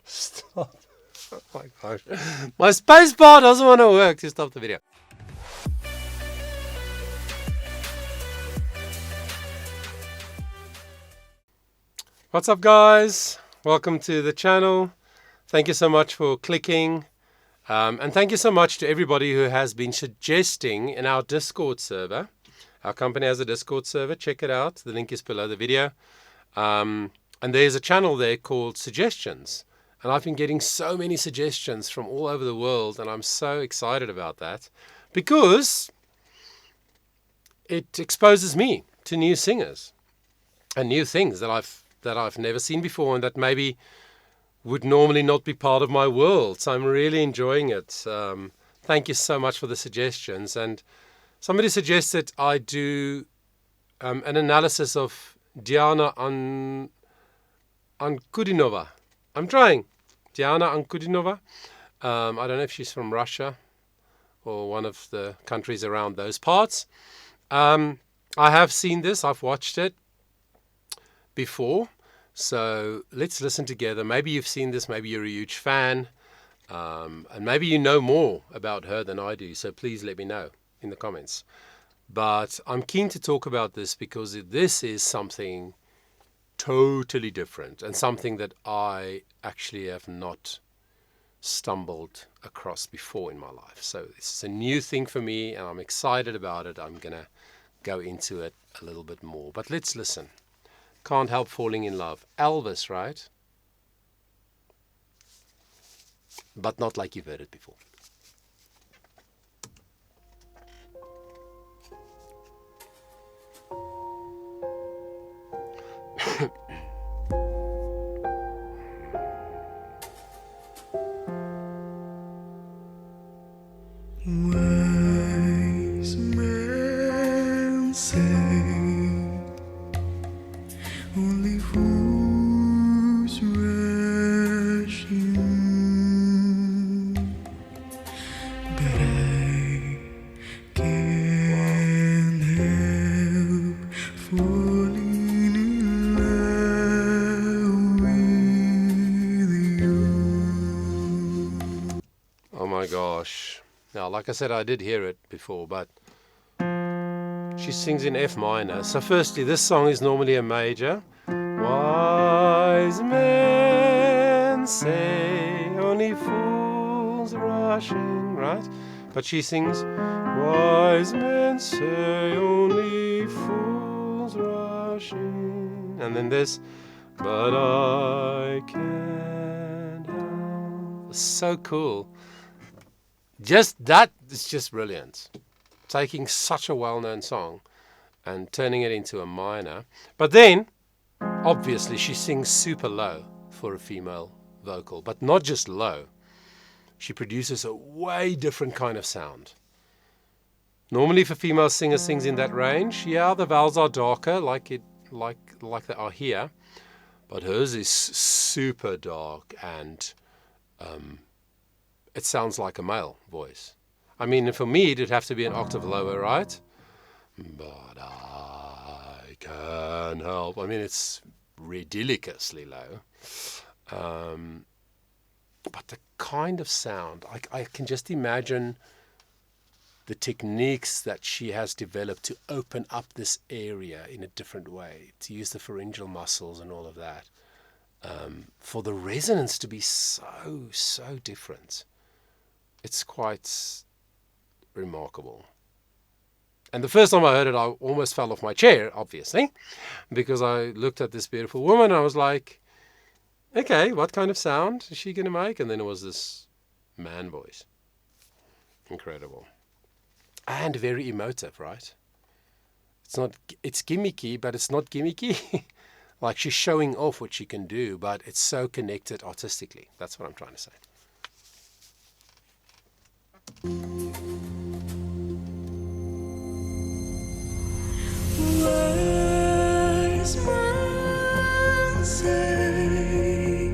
Stop. Oh my gosh. My space bar doesn't want to work to stop the video. What's up, guys? Welcome to the channel. Thank you so much for clicking. And thank you so much to everybody who has been suggesting in our Discord server. Our company has a Discord server. Check it out. The link is below the video. And there's a channel there called Suggestions. And I've been getting so many suggestions from all over the world, and I'm so excited about that because it exposes me to new singers and new things that I've never seen before and that maybe would normally not be part of my world. So I'm really enjoying it. Thank you so much for the suggestions. And somebody suggested I do an analysis of Diana Ankudinova. I'm trying. Diana Ankudinova. I don't know if she's from Russia or one of the countries around those parts. I have seen this. I've watched it before. So let's listen together. Maybe you've seen this. Maybe you're a huge fan. And maybe you know more about her than I do. So please let me know in the comments. But I'm keen to talk about this because this is something totally different and something that I actually have not stumbled across before in my life. So this is a new thing for me and I'm excited about it. I'm going to go into it a little bit more. But let's listen. Can't Help Falling in Love. Elvis, right? But not like you've heard it before. Wise men say only fools rush in, but I can't help falling in love with you. Oh my gosh. Now, like I said, I did hear it before, but she sings in F minor. So firstly, this song is normally a major. Wise men say only fools rush in, right? But she sings, wise men say only fools rush in. And then this, but I can't help. So cool. Just that is just brilliant. Taking such a well-known song and turning it into a minor. But then, obviously, she sings super low for a female vocal. But not just low. She produces a way different kind of sound. Normally, if a female singer sings in that range, yeah, the vowels are darker, like they are here. But hers is super dark and it sounds like a male voice. I mean, for me, it'd have to be an octave lower, right? But I can't help. I mean, it's ridiculously low. But the kind of sound, I can just imagine the techniques that she has developed to open up this area in a different way, to use the pharyngeal muscles and all of that, for the resonance to be so different. It's quite remarkable. And the first time I heard it, I almost fell off my chair, obviously, because I looked at this beautiful woman and I was like, okay, what kind of sound is she going to make? And then it was this man voice. Incredible. And very emotive, right? It's gimmicky, but it's not gimmicky. Like she's showing off what she can do, but it's so connected artistically. That's what I'm trying to say. Wise men say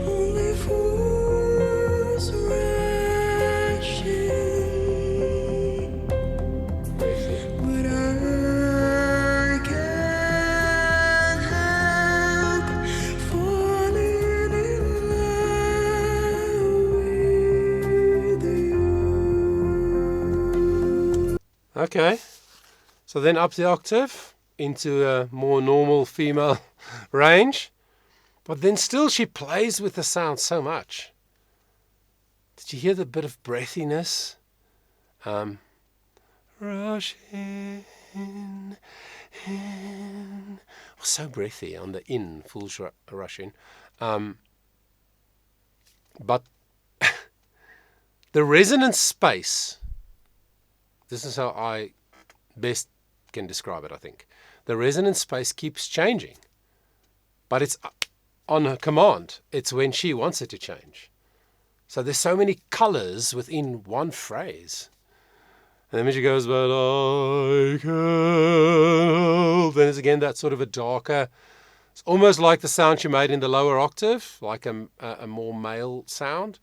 only fools rush in, but I can't help falling Okay. So then up the octave into a more normal female range. But then still she plays with the sound so much. Did you hear the bit of breathiness? Rush in. So breathy on the in, full rush in. But the resonance space, this is how I best can describe it, I think. The resonance space keeps changing, but it's on her command. It's when she wants it to change. So there's so many colors within one phrase. And then she goes, but I can. Then it's again that sort of a darker, it's almost like the sound she made in the lower octave, like a more male sound.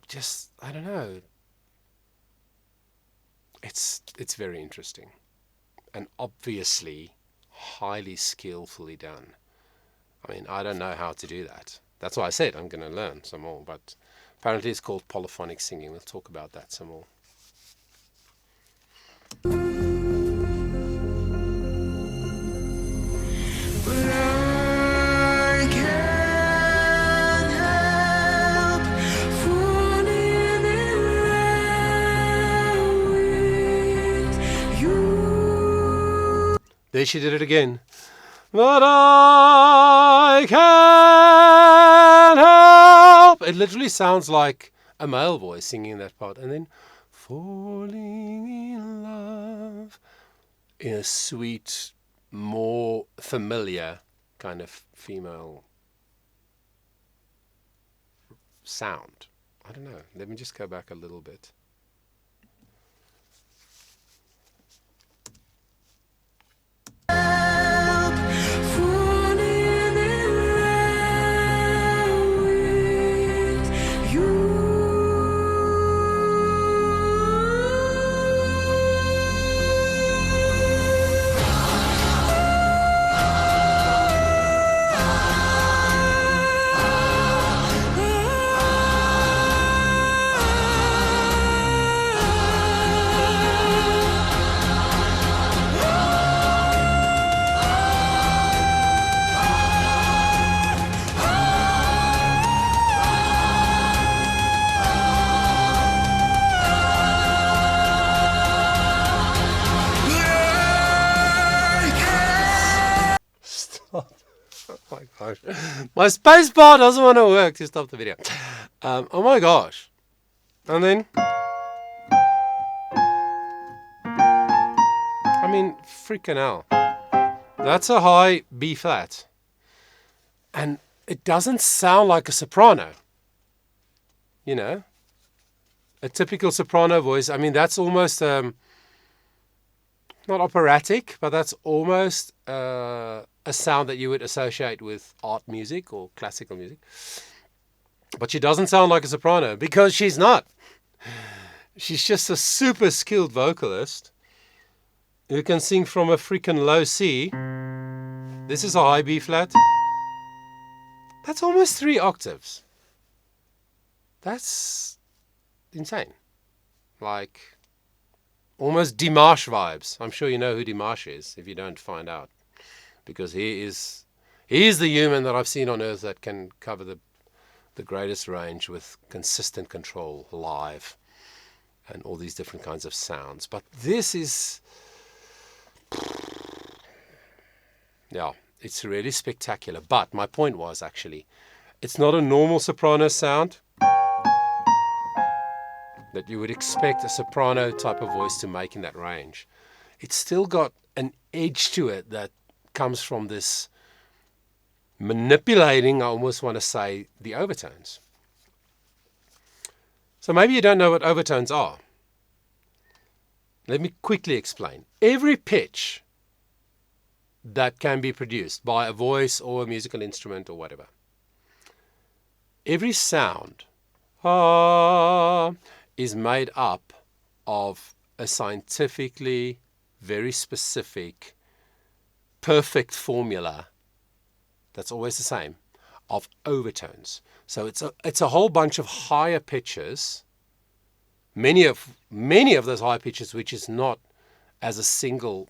Just, I don't know. It's very interesting. And obviously, highly skillfully done. I mean, I don't know how to do that. That's why I said I'm going to learn some more. But apparently it's called polyphonic singing. We'll talk about that some more. There she did it again. But I can't help. It literally sounds like a male voice singing that part. And then falling in love in a sweet, more familiar kind of female sound. I don't know. Let me just go back a little bit. Oh my gosh. My space bar doesn't want to work to stop the video. Oh my gosh. And then, I mean, freaking hell. That's a high B flat. And it doesn't sound like a soprano. You know? A typical soprano voice. I mean, that's almost, not operatic, but that's almost a sound that you would associate with art music or classical music. But she doesn't sound like a soprano because she's not. She's just a super skilled vocalist who can sing from a freaking low C. This is a high B flat. That's almost 3 octaves. That's insane. Like almost Dimash vibes. I'm sure you know who Dimash is if you don't find out. Because he is the human that I've seen on earth that can cover the greatest range with consistent control live and all these different kinds of sounds. But this is, yeah, it's really spectacular. But my point was actually, it's not a normal soprano sound that you would expect a soprano type of voice to make in that range. It's still got an edge to it that comes from this manipulating, I almost want to say, the overtones. So maybe you don't know what overtones are. Let me quickly explain. Every pitch that can be produced by a voice or a musical instrument or whatever, every sound is made up of a scientifically very specific perfect formula that's always the same of overtones. So it's a whole bunch of higher pitches many of those high pitches, which is not as a single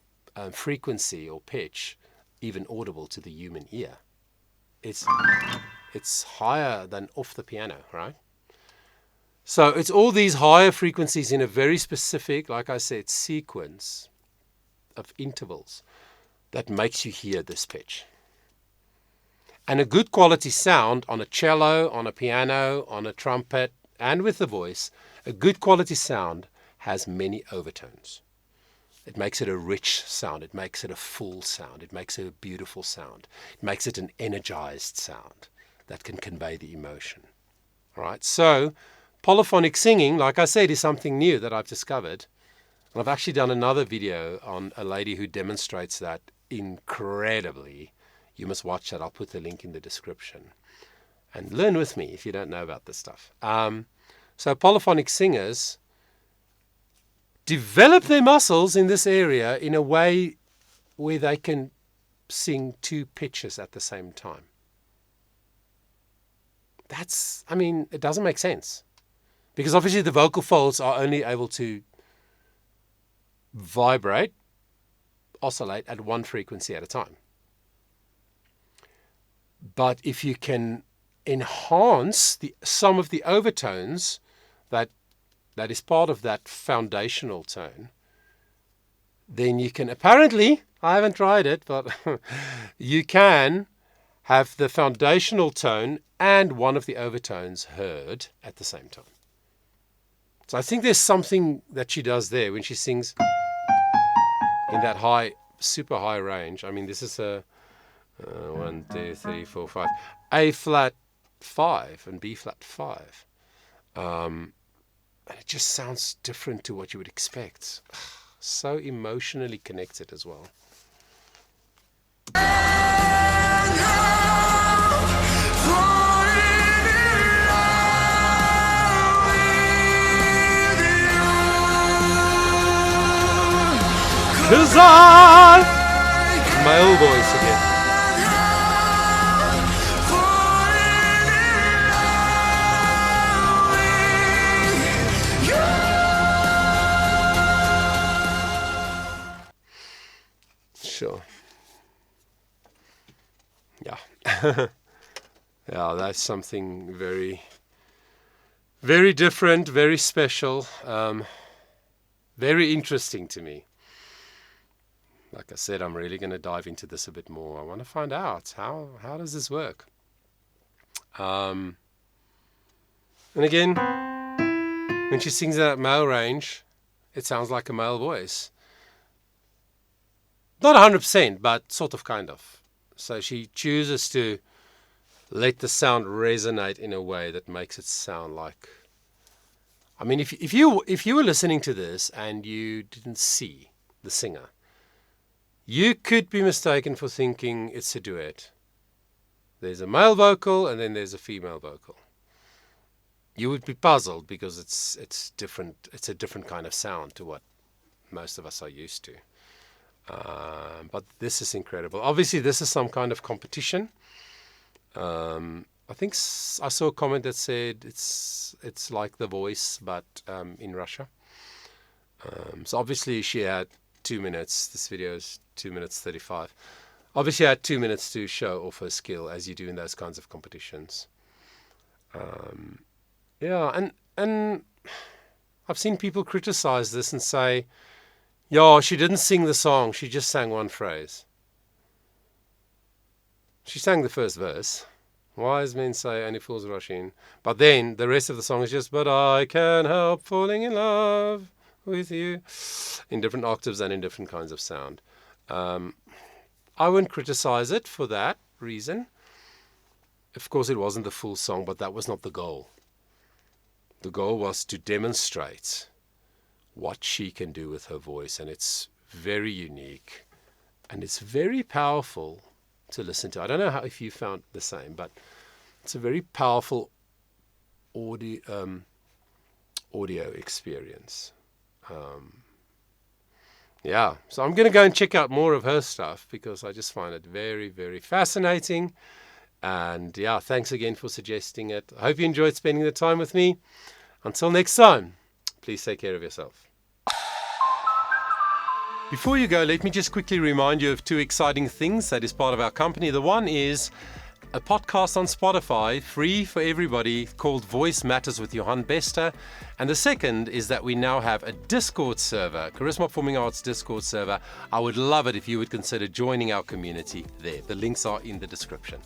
frequency or pitch, even audible to the human ear. It's higher than off the piano, right? So it's all these higher frequencies in a very specific, like I said, sequence of intervals that makes you hear this pitch. And a good quality sound on a cello, on a piano, on a trumpet, and with the voice, a good quality sound has many overtones. It makes it a rich sound. It makes it a full sound. It makes it a beautiful sound. It makes it an energized sound that can convey the emotion. All right. So polyphonic singing, like I said, is something new that I've discovered. And I've actually done another video on a lady who demonstrates that incredibly. You must watch that. I'll put the link in the description. And learn with me if you don't know about this stuff. So polyphonic singers develop their muscles in this area in a way where they can sing two pitches at the same time. It doesn't make sense. Because obviously the vocal folds are only able to vibrate, oscillate at one frequency at a time. But if you can enhance some of the overtones that is part of that foundational tone, then you can apparently, I haven't tried it, but you can have the foundational tone and one of the overtones heard at the same time. So I think there's something that she does there when she sings in that high, super high range. I mean, this is a 1, 2, 3, 4, 5. A flat 5 and B flat 5. And it just sounds different to what you would expect. So emotionally connected as well. Cause my old voice again. Sure. Yeah. Yeah, that's something very, very different, very special, very interesting to me. Like I said, I'm really going to dive into this a bit more. I want to find out how does this work. And again, when she sings that male range, it sounds like a male voice. Not 100%, but sort of, kind of. So she chooses to let the sound resonate in a way that makes it sound like. I mean, if you were listening to this and you didn't see the singer, you could be mistaken for thinking it's a duet. There's a male vocal and then there's a female vocal. You would be puzzled because it's different. It's a different kind of sound to what most of us are used to. But this is incredible. Obviously, this is some kind of competition. I think I saw a comment that said it's like The Voice, but in Russia. So obviously she had 2 minutes. This video is 2 minutes 35. Obviously, I had 2 minutes to show off her skill, as you do in those kinds of competitions. Yeah, and I've seen people criticize this and say, "Yeah, she didn't sing the song. She just sang one phrase. She sang the first verse. Wise men say only fools rush in. But then the rest of the song is just, but I can't help falling in love with you," in different octaves and in different kinds of sound. I wouldn't criticize it for that reason. Of course, it wasn't the full song, but that was not the goal. The goal was to demonstrate what she can do with her voice, and it's very unique, and it's very powerful to listen to. I don't know if you found the same, but it's a very powerful audio experience. Yeah, so I'm going to go and check out more of her stuff because I just find it very, very fascinating. And yeah, thanks again for suggesting it. I hope you enjoyed spending the time with me. Until next time. Please take care of yourself. Before you go, let me just quickly remind you of two exciting things that is part of our company. The one is a podcast on Spotify, free for everybody, called Voice Matters with Johan Bester. And the second is that we now have a Discord server, Charisma Performing Arts Discord server. I would love it if you would consider joining our community there. The links are in the description.